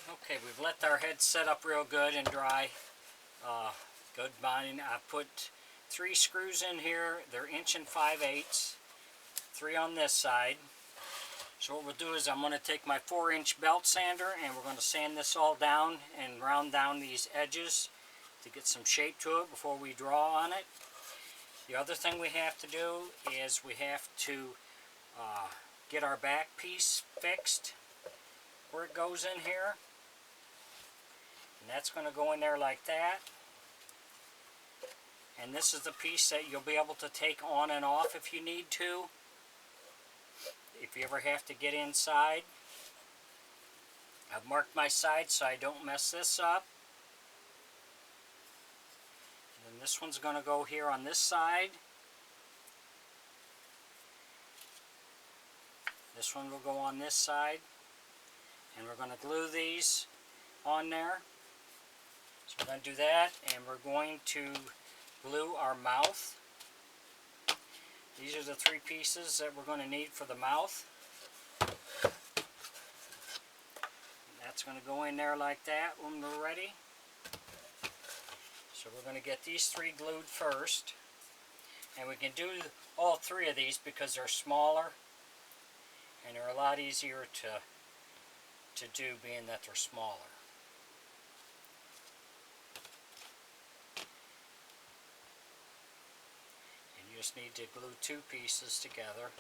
Okay, we've let our head set up real good and dry. Good binding. I put 3 screws in here. They're 1 5/8. 3 on this side. So what we'll do is I'm going to take my 4-inch belt sander and we're going to sand this all down and round down these edges to get some shape to it before we draw on it. The other thing we have to do is we have to get our back piece fixed where it goes in here. And that's going to go in there like that. And this is the piece that you'll be able to take on and off if you need to. If you ever have to get inside. I've marked my side so I don't mess this up. And then this one's going to go here on this side. This one will go on this side. And we're going to glue these on there. So we're going to do that, and we're going to glue our mouth. These are the 3 pieces that we're going to need for the mouth. And that's going to go in there like that when we're ready. So we're going to get these 3 glued first. And we can do all 3 of these because they're smaller and they're a lot easier to do being that they're smaller. You just need to glue 2 pieces together.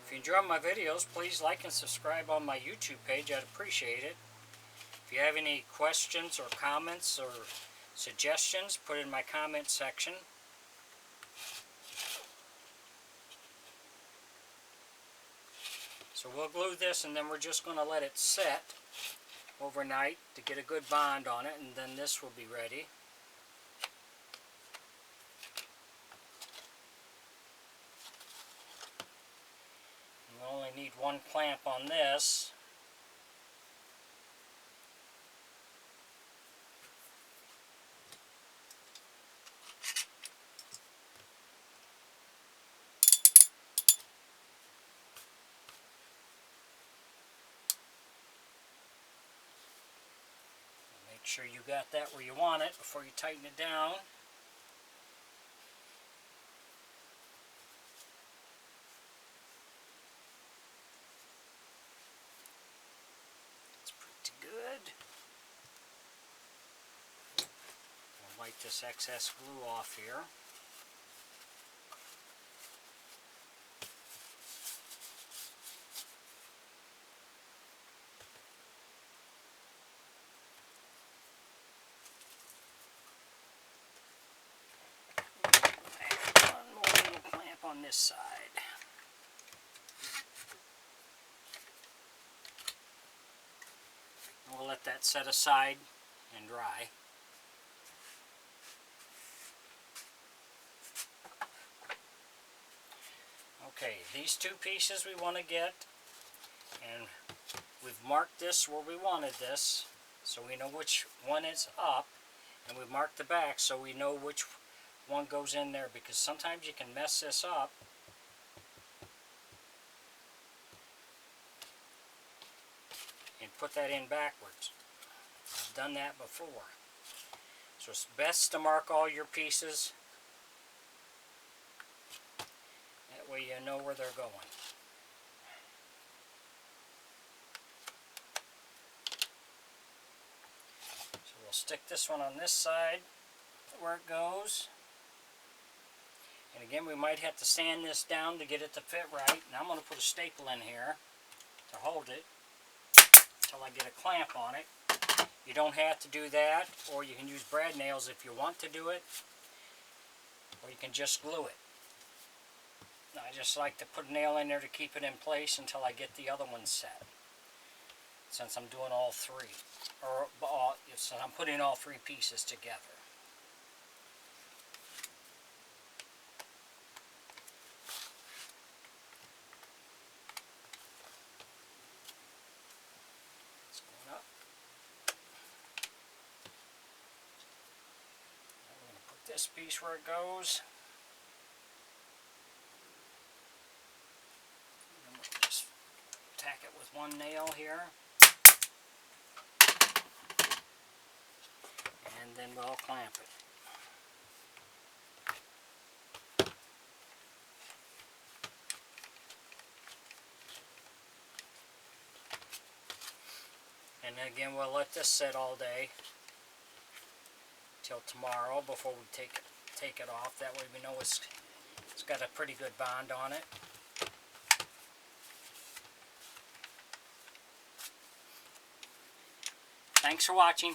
If you enjoy my videos, please like and subscribe on my YouTube page. I'd appreciate it. If you have any questions or comments or suggestions, put it in my comment section. So we'll glue this and then we're just going to let it set overnight to get a good bond on it, and then this will be ready. We only need 1 clamp on this. Make sure you got that where you want it before you tighten it down. Good. I'll wipe this excess glue off here. One more little clamp on this side. We'll let that set aside and dry. Okay, these 2 pieces we want to get, and we've marked this where we wanted this, so we know which one is up, and we've marked the back so we know which one goes in there, because sometimes you can mess this up. And put that in backwards. I've done that before. So it's best to mark all your pieces. That way you know where they're going. So we'll stick this one on this side where it goes. And again, we might have to sand this down to get it to fit right. Now I'm going to put a staple in here to hold it until I get a clamp on it. You don't have to do that, or you can use brad nails if you want to do it, or you can just glue it. I just like to put a nail in there to keep it in place until I get the other one set, since I'm doing all 3, or since I'm putting all 3 pieces together. this piece where it goes. And we'll just tack it with one nail here. And then we'll clamp it. And again, we'll let this sit all day till tomorrow before we take it off. That way we know it's got a pretty good bond on it. Thanks for watching.